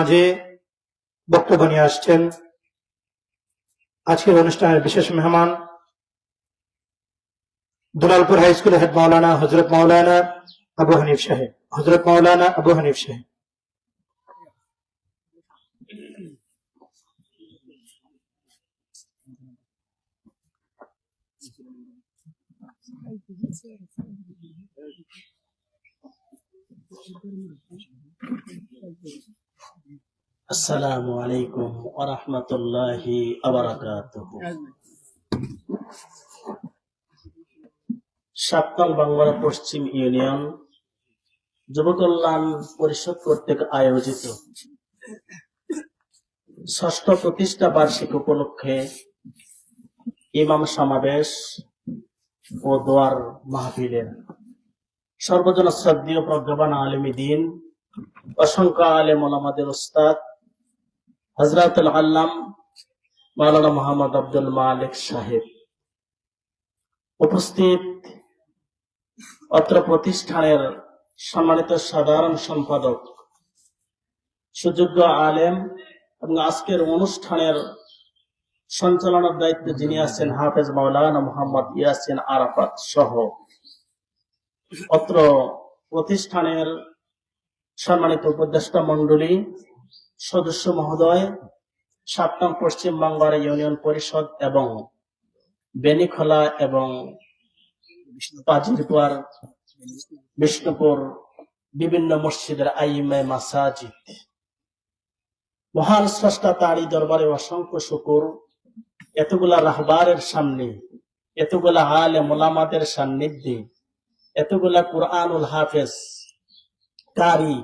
মাঝে বক্তব্য নিয়ে আসছেন আজকের অনুষ্ঠানের বিশেষ মেহমান দুলালপুর হাই স্কুলের হেড মাওলানা হযরত মাওলানা আবু হানিফ সাহেব। হযরত মাওলানা আবু হানিফ সাহেব। আসসালামু আলাইকুম ওয়া রাহমাতুল্লাহি ওয়া বারাকাতুহু। সাতকাল বাংলা পশ্চিম ইউনিয়ন যুব কল্যাণ পরিষদ কর্তৃক আয়োজিত ষষ্ঠ প্রতিষ্ঠা বার্ষিক উপলক্ষে ইমাম সমাবেশ ও দোয়ার মাহফিলের সর্বজন শ্রদ্ধেয় প্রজ্ঞাবান আলেম দ্বীন অসংখ্য আলেম ওলামাদের উস্তাদ হযরতুল আল্লাম মাওলানা মুহাম্মদ আব্দুল মালিক সাহেব, উপস্থিত অত্র প্রতিষ্ঠানের সম্মানিত সাধারণ সম্পাদক, সুযোগ্য আলেম এবং আজকের অনুষ্ঠানের সঞ্চালনের দায়িত্বে যিনি আছেন হাফেজ মাওলানা মুহাম্মদ ইয়াসিন আরাফাত সহ অত্র প্রতিষ্ঠানের সম্মানিত উপদেষ্টা মন্ডলী, সদস্য মহোদয়, ৭ নং পশ্চিম বাংলা ইউনিয়ন পরিষদ এবং বেনিখোলা এবং পাজিরপুর বিষ্ণুপুর বিভিন্ন মসজিদের আইমে মাসাজিদ, মহান স্রষ্টা তারই দরবারে অসংখ্য শুকর। এতগুলা রাহবারের সামনে, এতগুলা আলেম ওলামাদের সান্নিধ্যে, এতগুলা কুরআনুল হাফেজ, কারি,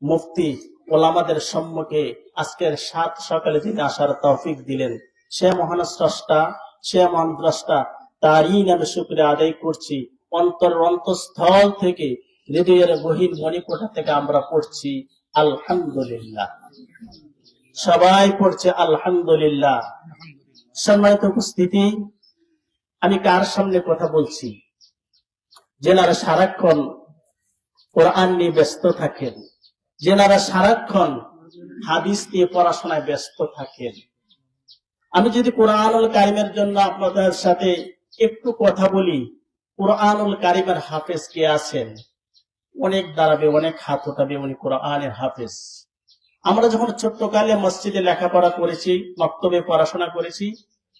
মুফতি ওলামাদের সম্মুখে আজকের সাত সকালে তিনি আসার তৌফিক দিলেন, সে মহান স্রষ্টা, সে মহান দ্রষ্টা, তারই নামে শুকরিয়া আদায় করছি। অন্তঃস্থল থেকে, হৃদয়ের গহীন মণিকোঠা থেকে আমরা পড়ছি আলহামদুলিল্লাহ। সবাই পড়ছে আলহামদুলিল্লাহ। সম্মানিত উপস্থিতি, আমি কার সামনে কথা বলছি? যেনারা সারাক্ষণ কোরআন নিয়ে ব্যস্ত থাকেন, যেনারা সারাক্ষণ হাদিস নিয়ে পড়াশোনায় ব্যস্ত থাকেন। আমি যদি কোরআনুল কারিমের জন্য আপনাদের সাথে একটু কথা বলি, কোরআনুল কারিমের হাফেজ কে আছেন? অনেক দাঁড়াবে, অনেক হাত উঠাবে, উনি কোরআনের হাফেজ। আমরা যখন ছোট্টকালে মসজিদে লেখাপড়া করেছি, মক্তবে পড়াশোনা করেছি,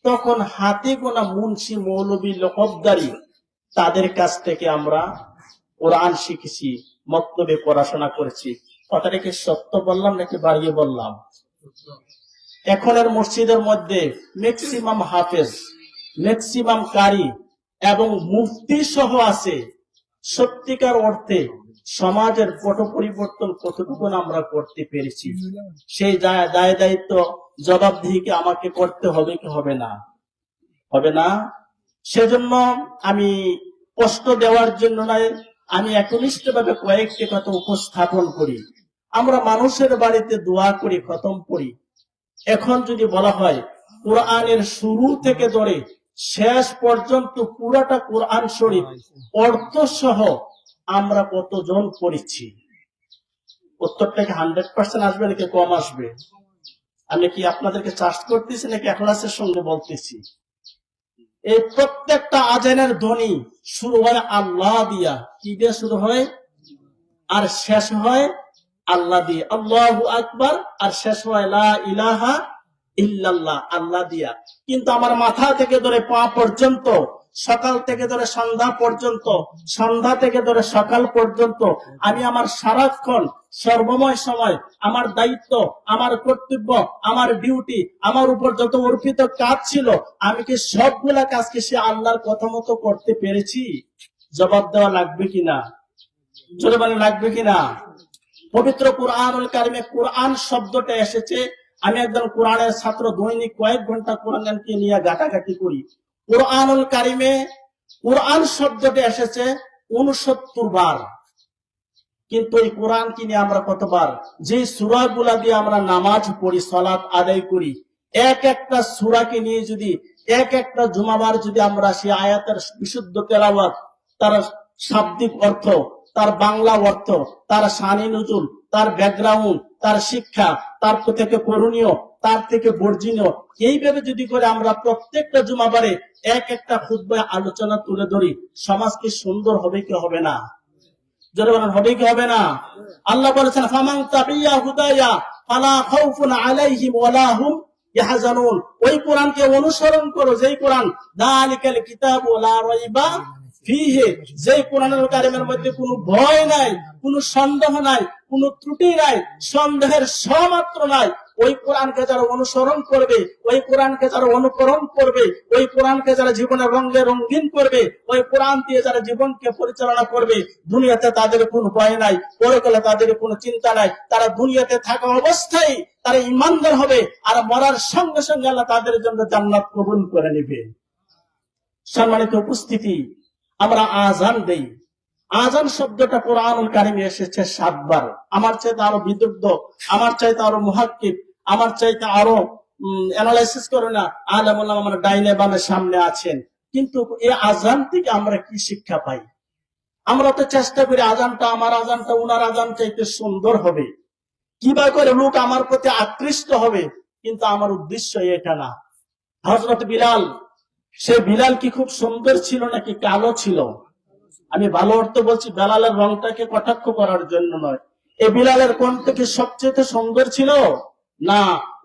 তখন হাতে গোনা মুন্সি, মৌলবী, লকবদারি তাদের কাছ থেকে আমরা কোরআন শিখেছি, মক্তবে পড়াশোনা করেছি। কথাটা কি সত্য বললাম নাকি বাড়িয়ে বললাম? এখনের মসজিদের মধ্যে ম্যাক্সিমাম হাফেজ, ম্যাক্সিমাম কারি এবং মুফতি সহ আছে। সত্যিকার অর্থে সমাজের পট পরিবর্তন কতটুকু আমরা করতে পেরেছি, সেই দায় দায়িত্ব জবাবদিহিকে আমাকে করতে হবে কি হবে না? হবে না? সেজন্য আমি কষ্ট দেওয়ার জন্য নয়, আমি একনিষ্ঠ ভাবে কয়েকটি কথা উপস্থাপন করি। আমরা মানুষের বাড়িতে দোয়া করি, খতম করি। এখন যদি বলা হয় কোরআনের শুরু থেকে ধরে শেষ পর্যন্ত পুরাটা কোরআন শরীফ অর্থ সহ আমরা কতজন পড়েছি? উত্তরটাকে 100% আসবে নাকি কম আসবে? আমি কি আপনাদেরকে চাষ করতেছি নাকি এখলাসের সঙ্গে বলতেছি? এই প্রত্যেকটা আজানের ধ্বনি শুরু হয় আল্লাহ দিয়া। কি দিয়ে শুরু হয়? আর শেষ হয় আল্লাহ দিয়ে, আল্লাহু আকবার। আর শেষ হয় লা ইলাহা ইল্লাল্লাহ, আল্লাহ দিয়া। কিন্তু আমার মাথা থেকে ধরে পা পর্যন্ত, সকাল থেকে ধরে সন্ধ্যা পর্যন্ত, সন্ধ্যা থেকে ধরে সকাল পর্যন্ত আমি আমার সারাক্ষণ সর্বময় সময় আমার দায়িত্ব, আমার কর্তব্য, আমার ডিউটি, আমার উপর যত অর্পিত কাজ ছিল, আমি কি সবগুলা কাজকে সে আল্লাহর কথা মতো করতে পেরেছি? জবাব দেওয়া লাগবে কিনা? জোরে বলেন, লাগবে কিনা? পবিত্র কোরআনুল কারিমে কোরআন শব্দটা এসেছে। আমি একদম কোরআনের ছাত্র, দৈনিক কয়েক ঘন্টা কোরআনকে নিয়ে ঘাটাঘাটি করি। কোরআনুল কারিমে কোরআন শব্দটা এসেছে 69 বার। কিন্তু এই কোরআন কি নিয়ে আমরা কতবার? যে সূরাগুলা দিয়ে আমরা নামাজ পড়ি, সালাত আদায় করি, এক একটা সূরাকে নিয়ে যদি এক একটা জুমাবার যদি আমরা সেই আয়াতের বিশুদ্ধ তেলাওয়াত, তার শাব্দিক অর্থ, তার বাংলা অর্থ, তার শানি নুজুল, তার ব্যাকগ্রাউন্ড, তার শিক্ষা, তার থেকে করণীয়, তার থেকে বর্জনীয়, এইভাবে যদি করে আমরা প্রত্যেকটা জুমাবারে এক একটা খুতবায় আলোচনা তুলে ধরি, সমাজ কি সুন্দর হবে কি হবে না? জোরে বলেন, হবে কি হবে না? আল্লাহ বলেছেন, ফামান তাবিয়া হুদায়া ফালা খাউফুন আলাইহিম ওয়ালা হুম ইয়াহজানুন। ওই কোরআনকে অনুসরণ করো, যেই কোরআন যালিকাল কিতাবু লা রাইবা ফিহি, যেই কোরআনুল কারীমের মধ্যে কোনো ভয় নাই, কোনো সন্দেহ নাই, কোনো ত্রুটি নাই, সন্দেহের সমাত্র নাই। ওই কোরআনকে যারা অনুসরণ করবে, ওই কোরআনকে যারা অনুকরণ করবে, ওই কোরআনকে যারা জীবনের রঙে রঙিন করবে, ওই কোরআন দিয়ে যারা জীবনকে পরিচালনা করবে, দুনিয়াতে তাদের কোনো ভয় নাই, পরকালে তাদের কোনো চিন্তা নাই। তারা দুনিয়াতে থাকা অবস্থায় তারা ঈমানদার হবে, আর মরার সঙ্গে সঙ্গে আল্লাহ তাদের জন্য জান্নাত কবুল করে নেবে। সম্মানিত উপস্থিতি, আমরা আযান দেই। আযান শব্দটা কোরআনুল কারীমে এসেছে 7 বার। আমার চাইতে আরো বিদগ্ধ, আমার চাইতে আরো মুহাক্কিক, আমার চাইতে আরো অ্যানালাইসিস করে না আলেমুল উলামা আমার ডাইনে বামে সামনে আছেন। কিন্তু এই আযান থেকে আমরা কি শিক্ষা পাই? আমরা তো চেষ্টা করি আযানটা, আমার আযানটা উনার আযান চাইতে সুন্দর হবে, কিভাবে করে লোক আমার প্রতি আকৃষ্ট হবে। কিন্তু আমার উদ্দেশ্য এটা না। হযরত বিলাল, সে বিলাল কি খুব সুন্দর ছিল নাকি কালো ছিল? আমি ভালো অর্থ বলছি, বিলালের রংটাকে কটাক্ষ করার জন্য নয়। এই বিলালের কণ্ঠ কি সবচেয়ে সুন্দর ছিল? না,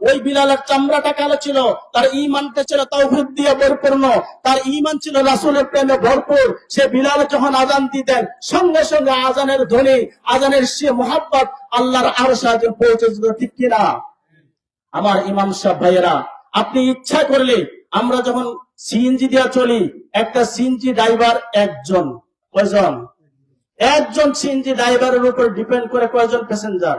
ওই বিলালের চামড়াটা কালো ছিল, তার ঈমানটা ছিল তাওহীদ দিয়ে পরিপূর্ণ, তার ঈমান ছিল রাসূলের প্রেমে ভরপুর। সে বিলাল যখন আযান দিতেন, সঙ্গে সঙ্গে আযানের ধ্বনি, আযানের সে মুহাব্বত আল্লাহর আরশে পৌঁছে যেত, ঠিক কিনা? আমার ইমাম সাহেব ভাইয়েরা, আপনি ইচ্ছা করলে, আমরা যখন সিএনজি দিয়া চলি, একটা সিএনজি ড্রাইভার একজন, কয়জন? একজন সিএনজি ড্রাইভারের উপর ডিপেন্ড করে কয়জন প্যাসেঞ্জার?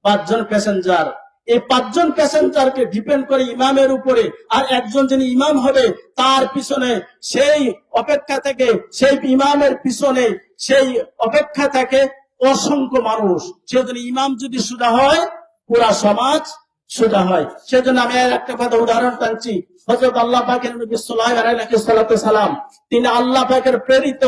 5 জন প্যাসেঞ্জার। এই 5 জন প্যাসেঞ্জারকে ডিপেন্ড করে ইমামের উপরে। আর একজন যিনি ইমাম হবে, তার পিছনে সেই অপেক্ষা থেকে, সেই ইমামের পিছনে সেই অপেক্ষা থাকে অসংখ্য মানুষ। সেজন্য ইমাম যদি সোজা হয়, পুরা সমাজ সোজা হয়। সেজন্য আমি একটা কথা উদাহরণ টানছি। হযরত আল্লাহ পাকের নবী সাল্লাল্লাহু আলাইহি সাল্লাম, তিনি আল্লাহ পাকের প্রেরিত,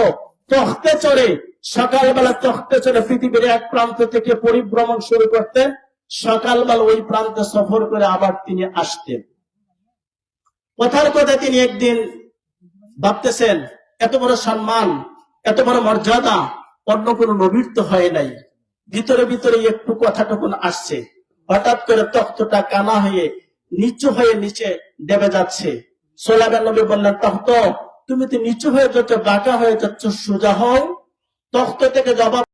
তখতে চড়ে, সকালবেলা তখতে চড়ে পৃথিবীর এক প্রান্ত থেকে পরিভ্রমণ শুরু করতেন। সকালবেলা ওই প্রান্তে সফর করে আবার তিনি আসতেন। কথার কথা, তিনি একদিন ভাবতেছেন, এত বড় সম্মান, এত বড় মর্যাদা অন্য কোন নবীর তো হয় নাই। ভিতরে ভিতরে একটু কথাটুকু আসছে। হঠাৎ করে তখ্তটা কানা হয়ে নিচু হয়ে নিচে দেবে যাচ্ছে। সোলাবের নবী বললেন, তখ্ত, তুমি তো নিচু হয়ে যাচ্ছ, বাঁকা হয়ে যাচ্ছ, সোজা হও। তখ্ত থেকে জবাব